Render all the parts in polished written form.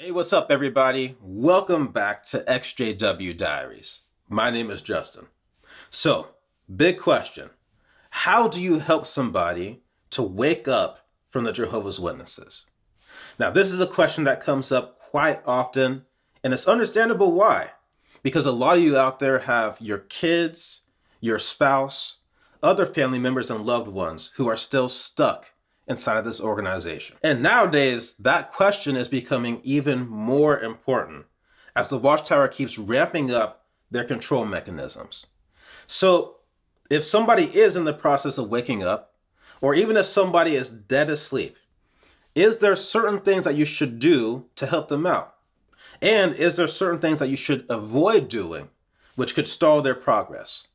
Hey, what's up, everybody? Welcome back to XJW Diaries. My name is Justin. So, big question. How do you help somebody to wake up from the Jehovah's Witnesses? Now, this is a question that comes up quite often, and it's understandable why. Because a lot of you out there have your kids, your spouse, other family members, and loved ones who are still stuck inside of this organization. And nowadays, that question is becoming even more important as the Watchtower keeps ramping up their control mechanisms. So if somebody is in the process of waking up, or even if somebody is dead asleep, is there certain things that you should do to help them out? And is there certain things that you should avoid doing, which could stall their progress?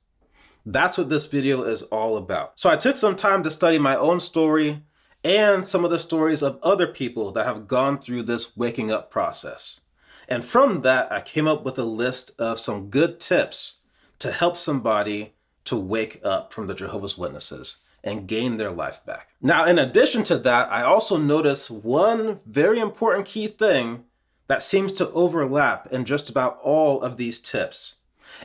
That's what this video is all about. So I took some time to study my own story and some of the stories of other people that have gone through this waking up process. And from that, I came up with a list of some good tips to help somebody to wake up from the Jehovah's Witnesses and gain their life back. Now, in addition to that, I also noticed one very important key thing that seems to overlap in just about all of these tips.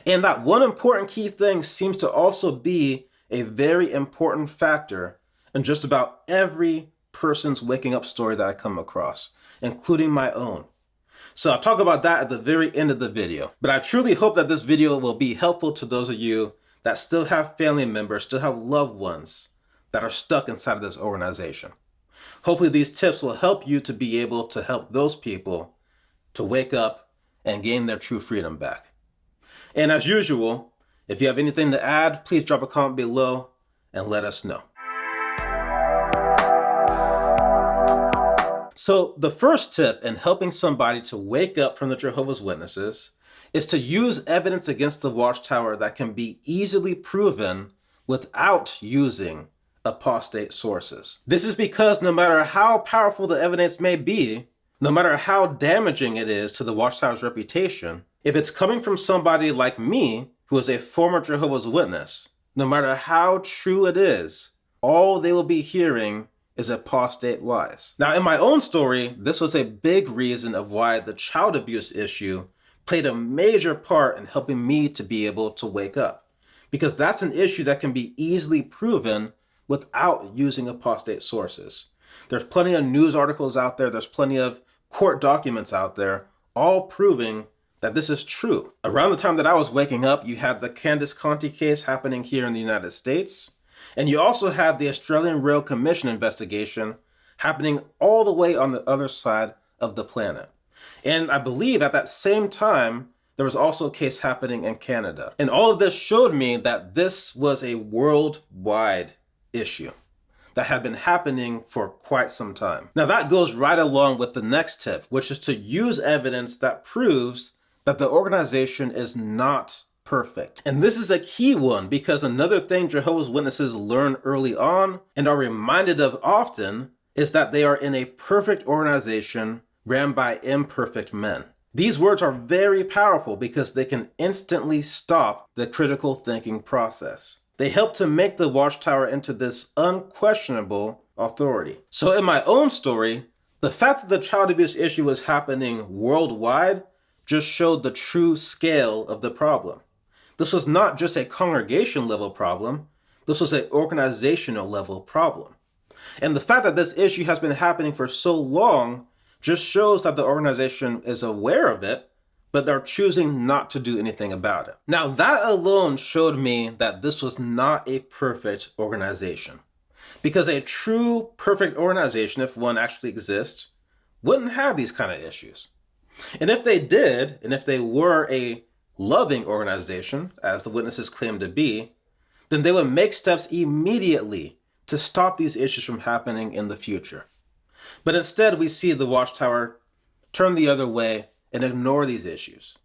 And that one important key thing seems to also be a very important factor in just about every person's waking up story that I come across, including my own. So I'll talk about that at the very end of the video. But I truly hope that this video will be helpful to those of you that still have family members, still have loved ones that are stuck inside of this organization. Hopefully these tips will help you to be able to help those people to wake up and gain their true freedom back. And as usual, if you have anything to add, please drop a comment below and let us know. So the first tip in helping somebody to wake up from the Jehovah's Witnesses is to use evidence against the Watchtower that can be easily proven without using apostate sources. This is because no matter how powerful the evidence may be, no matter how damaging it is to the Watchtower's reputation, if it's coming from somebody like me, who is a former Jehovah's Witness, no matter how true it is, all they will be hearing is apostate lies. Now, in my own story, this was a big reason of why the child abuse issue played a major part in helping me to be able to wake up. Because that's an issue that can be easily proven without using apostate sources. There's plenty of news articles out there, there's plenty of court documents out there, all proving that this is true. Around the time that I was waking up, you had the Candace Conti case happening here in the United States. And you also had the Australian Rail Commission investigation happening all the way on the other side of the planet. And I believe at that same time, there was also a case happening in Canada. And all of this showed me that this was a worldwide issue that had been happening for quite some time. Now that goes right along with the next tip, which is to use evidence that proves that the organization is not perfect. And this is a key one because another thing Jehovah's Witnesses learn early on and are reminded of often is that they are in a perfect organization ran by imperfect men. These words are very powerful because they can instantly stop the critical thinking process. They help to make the Watchtower into this unquestionable authority. So in my own story, the fact that the child abuse issue was happening worldwide just showed the true scale of the problem. This was not just a congregation level problem, this was an organizational level problem. And the fact that this issue has been happening for so long just shows that the organization is aware of it, but they're choosing not to do anything about it. Now that alone showed me that this was not a perfect organization. Because a true perfect organization, if one actually exists, wouldn't have these kind of issues. And if they did, and if they were a loving organization, as the witnesses claim to be, then they would make steps immediately to stop these issues from happening in the future. But instead, we see the Watchtower turn the other way and ignore these issues.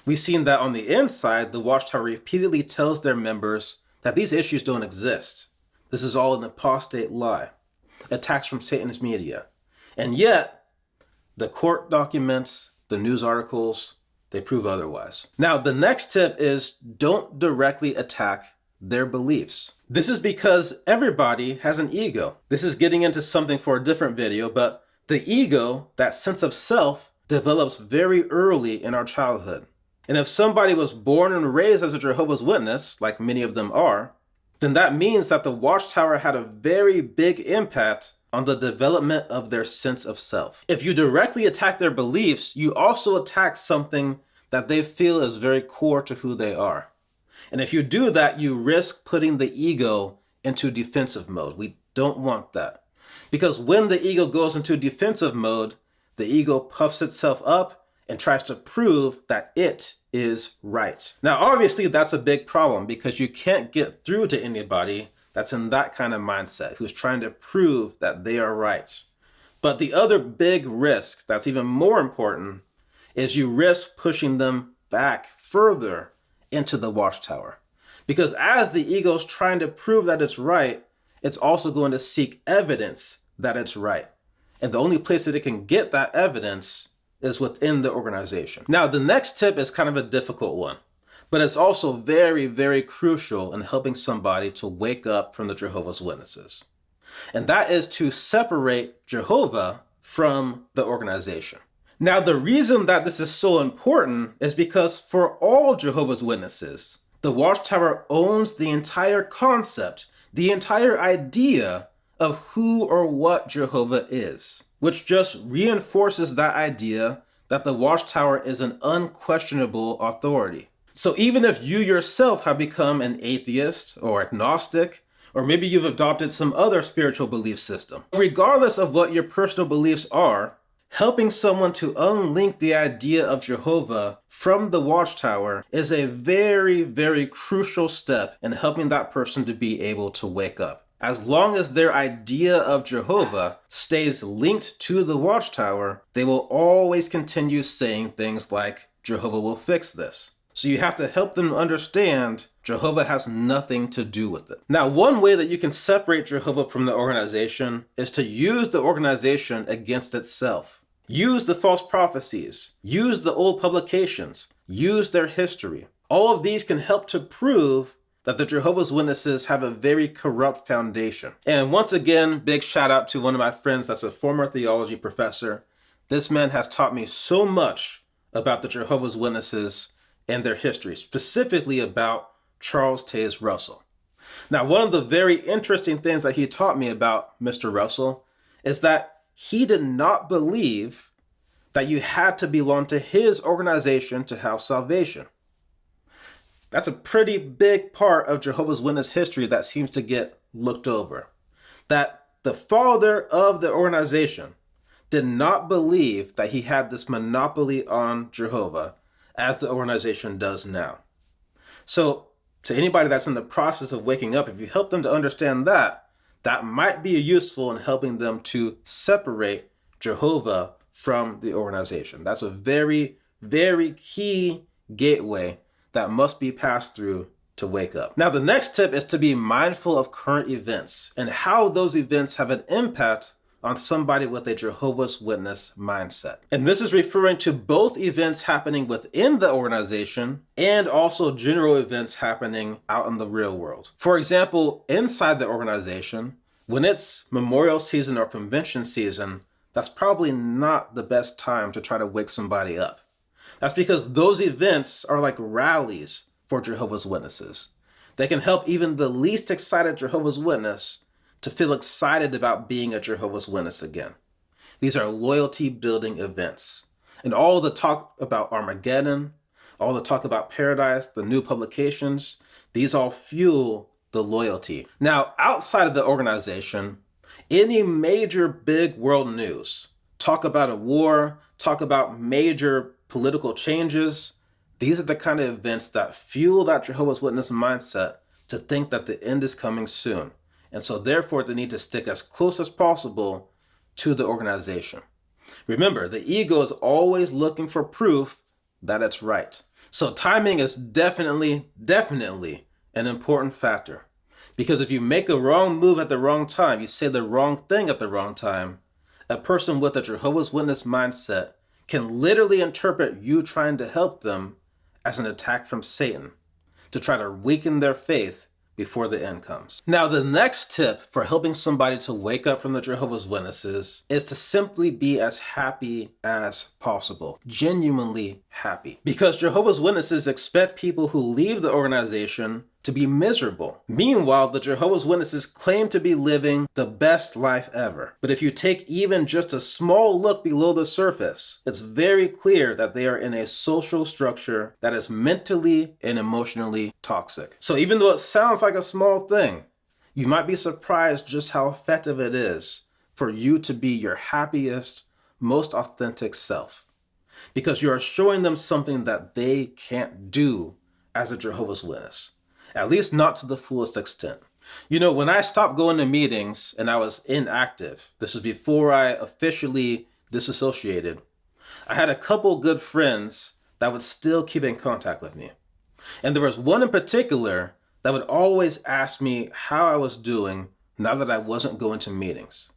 We've seen that on the inside, the Watchtower repeatedly tells their members that these issues don't exist. This is all an apostate lie, attacks from Satan's media. And yet, the court documents, the news articles, they prove otherwise. Now, the next tip is don't directly attack their beliefs. This is because everybody has an ego. This is getting into something for a different video, but the ego, that sense of self, develops very early in our childhood. And if somebody was born and raised as a Jehovah's Witness, like many of them are, then that means that the Watchtower had a very big impact on the development of their sense of self. If you directly attack their beliefs, you also attack something that they feel is very core to who they are. And if you do that, you risk putting the ego into defensive mode. We don't want that. Because when the ego goes into defensive mode, the ego puffs itself up and tries to prove that it is right. Now, obviously, that's a big problem because you can't get through to anybody that's in that kind of mindset, who's trying to prove that they are right. But the other big risk that's even more important is you risk pushing them back further into the Watchtower. Because as the ego's trying to prove that it's right, it's also going to seek evidence that it's right. And the only place that it can get that evidence is within the organization. Now, the next tip is kind of a difficult one, but it's also very, very crucial in helping somebody to wake up from the Jehovah's Witnesses. And that is to separate Jehovah from the organization. Now, the reason that this is so important is because for all Jehovah's Witnesses, the Watchtower owns the entire concept, the entire idea of who or what Jehovah is, which just reinforces that idea that the Watchtower is an unquestionable authority. So even if you yourself have become an atheist or agnostic, or maybe you've adopted some other spiritual belief system, regardless of what your personal beliefs are, helping someone to unlink the idea of Jehovah from the Watchtower is a very, very crucial step in helping that person to be able to wake up. As long as their idea of Jehovah stays linked to the Watchtower, they will always continue saying things like, Jehovah will fix this. So you have to help them understand Jehovah has nothing to do with it. Now, one way that you can separate Jehovah from the organization is to use the organization against itself. Use the false prophecies, use the old publications, use their history. All of these can help to prove that the Jehovah's Witnesses have a very corrupt foundation. And once again, big shout out to one of my friends that's a former theology professor. This man has taught me so much about the Jehovah's Witnesses and their history, specifically about Charles Taze Russell. Now, one of the very interesting things that he taught me about Mr. Russell is that he did not believe that you had to belong to his organization to have salvation. That's a pretty big part of Jehovah's Witness history that seems to get looked over. That the father of the organization did not believe that he had this monopoly on Jehovah as the organization does now. So to anybody that's in the process of waking up, if you help them to understand that, that might be useful in helping them to separate Jehovah from the organization. That's a very, very key gateway that must be passed through to wake up. Now, the next tip is to be mindful of current events and how those events have an impact on somebody with a Jehovah's Witness mindset. And this is referring to both events happening within the organization and also general events happening out in the real world. For example, inside the organization, when it's memorial season or convention season, that's probably not the best time to try to wake somebody up. That's because those events are like rallies for Jehovah's Witnesses. They can help even the least excited Jehovah's Witness to feel excited about being a Jehovah's Witness again. These are loyalty-building events. And all the talk about Armageddon, all the talk about paradise, the new publications, these all fuel the loyalty. Now, outside of the organization, any major big world news, talk about a war, talk about major political changes, these are the kind of events that fuel that Jehovah's Witness mindset to think that the end is coming soon. And so therefore they need to stick as close as possible to the organization. Remember, the ego is always looking for proof that it's right. So timing is definitely an important factor. Because if you make a wrong move at the wrong time, you say the wrong thing at the wrong time, a person with a Jehovah's Witness mindset can literally interpret you trying to help them as an attack from Satan to try to weaken their faith before the end comes. Now, the next tip for helping somebody to wake up from the Jehovah's Witnesses is to simply be as happy as possible. Genuinely happy. Because Jehovah's Witnesses expect people who leave the organization to be miserable. Meanwhile, the Jehovah's Witnesses claim to be living the best life ever. But if you take even just a small look below the surface, it's very clear that they are in a social structure that is mentally and emotionally toxic. So even though it sounds like a small thing, you might be surprised just how effective it is for you to be your happiest, most authentic self. Because you are showing them something that they can't do as a Jehovah's Witness. At least not to the fullest extent. You know, when I stopped going to meetings and I was inactive, this was before I officially disassociated, I had a couple good friends that would still keep in contact with me. And there was one in particular that would always ask me how I was doing now that I wasn't going to meetings.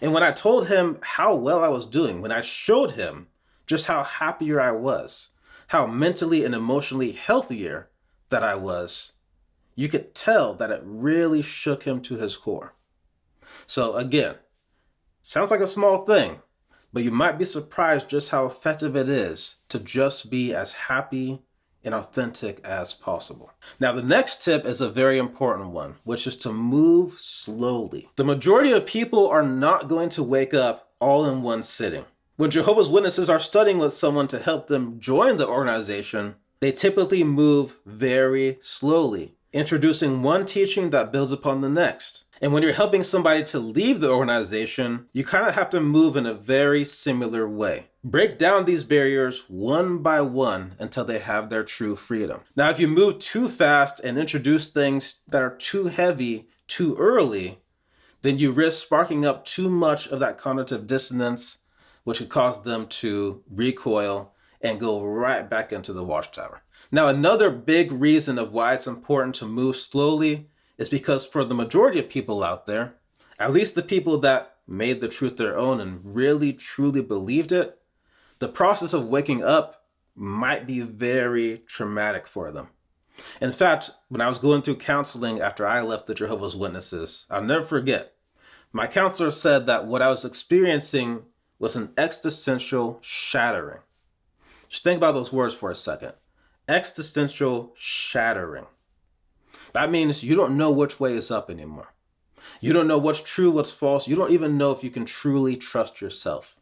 And when I told him how well I was doing, when I showed him just how happier I was, how mentally and emotionally healthier that I was, you could tell that it really shook him to his core. So again, sounds like a small thing, but you might be surprised just how effective it is to just be as happy and authentic as possible. Now, the next tip is a very important one, which is to move slowly. The majority of people are not going to wake up all in one sitting. When Jehovah's Witnesses are studying with someone to help them join the organization, they typically move very slowly, introducing one teaching that builds upon the next. And when you're helping somebody to leave the organization, you kind of have to move in a very similar way. Break down these barriers one by one until they have their true freedom. Now, if you move too fast and introduce things that are too heavy too early, then you risk sparking up too much of that cognitive dissonance, which could cause them to recoil and go right back into the watchtower. Now, another big reason of why it's important to move slowly is because for the majority of people out there, at least the people that made the truth their own and really truly believed it, the process of waking up might be very traumatic for them. In fact, when I was going through counseling after I left the Jehovah's Witnesses, I'll never forget, my counselor said that what I was experiencing was an existential shattering. Just think about those words for a second. Existential shattering. That means you don't know which way is up anymore. You don't know what's true, what's false. You don't even know if you can truly trust yourself.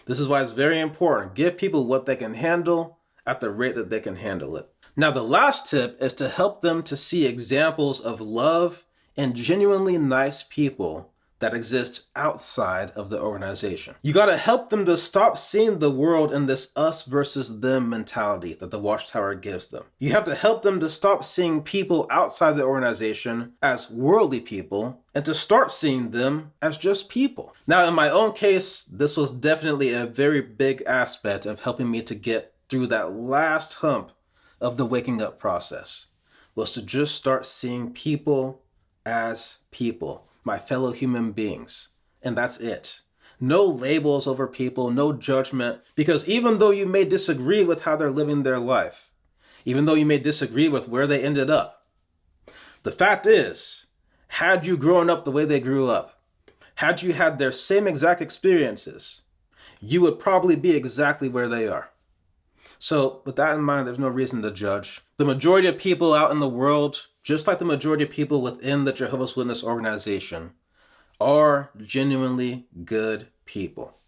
This is why it's very important. Give people what they can handle at the rate that they can handle it. Now, the last tip is to help them to see examples of love and genuinely nice people that exist outside of the organization. You got to help them to stop seeing the world in this us versus them mentality that the Watchtower gives them. You have to help them to stop seeing people outside the organization as worldly people and to start seeing them as just people. Now, in my own case, this was definitely a very big aspect of helping me to get through that last hump of the waking up process, was to just start seeing people as people, my fellow human beings. And that's it. No labels over people, no judgment, because even though you may disagree with how they're living their life, even though you may disagree with where they ended up, the fact is, had you grown up the way they grew up, had you had their same exact experiences, you would probably be exactly where they are. So with that in mind, there's no reason to judge. The majority of people out in the world, just like the majority of people within the Jehovah's Witness organization, are genuinely good people.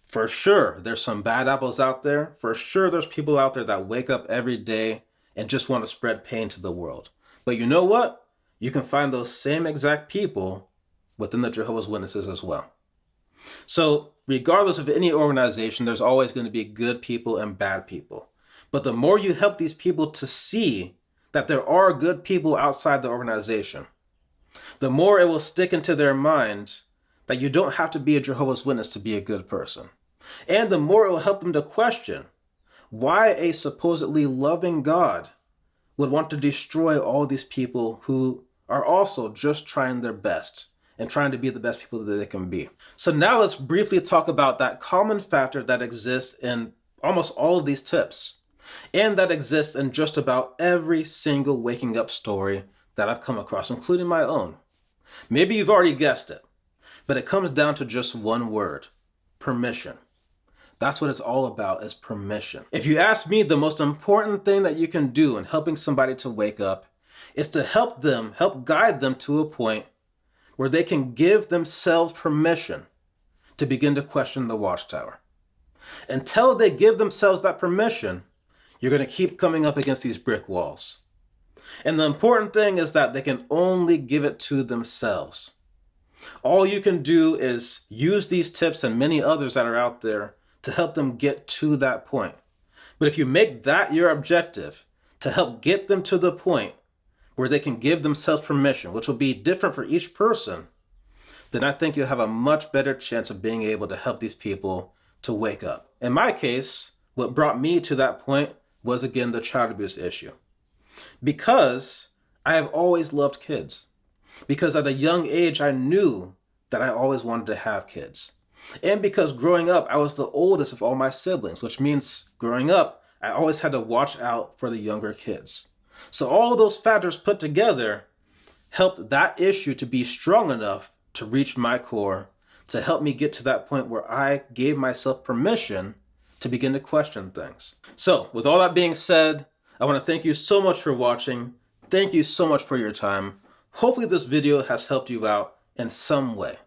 For sure, there's some bad apples out there. For sure, there's people out there that wake up every day and just want to spread pain to the world. But you know what? You can find those same exact people within the Jehovah's Witnesses as well. So regardless of any organization, there's always going to be good people and bad people. But the more you help these people to see that there are good people outside the organization, the more it will stick into their minds that you don't have to be a Jehovah's Witness to be a good person. And the more it will help them to question why a supposedly loving God would want to destroy all these people who are also just trying their best and trying to be the best people that they can be. So now let's briefly talk about that common factor that exists in almost all of these tips, and that exists in just about every single waking up story that I've come across, including my own. Maybe you've already guessed it, but it comes down to just one word: permission. That's what it's all about, is permission. If you ask me, the most important thing that you can do in helping somebody to wake up is to help guide them to a point where they can give themselves permission to begin to question the watchtower. Until they give themselves that permission, you're going to keep coming up against these brick walls. And the important thing is that they can only give it to themselves. All you can do is use these tips and many others that are out there to help them get to that point. But if you make that your objective, to help get them to the point where they can give themselves permission, which will be different for each person, then I think you'll have a much better chance of being able to help these people to wake up. In my case, what brought me to that point was, again, the child abuse issue. Because I have always loved kids. Because at a young age, I knew that I always wanted to have kids. And because growing up, I was the oldest of all my siblings, which means growing up, I always had to watch out for the younger kids. So all those factors put together helped that issue to be strong enough to reach my core, to help me get to that point where I gave myself permission to begin to question things. So with all that being said, I want to thank you so much for watching. Thank you so much for your time. Hopefully this video has helped you out in some way.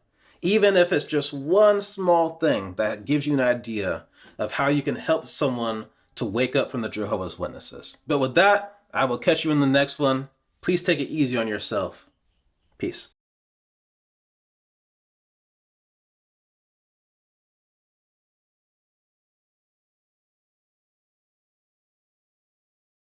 Even if it's just one small thing that gives you an idea of how you can help someone to wake up from the Jehovah's Witnesses. But with that, I will catch you in the next one. Please take it easy on yourself. Peace.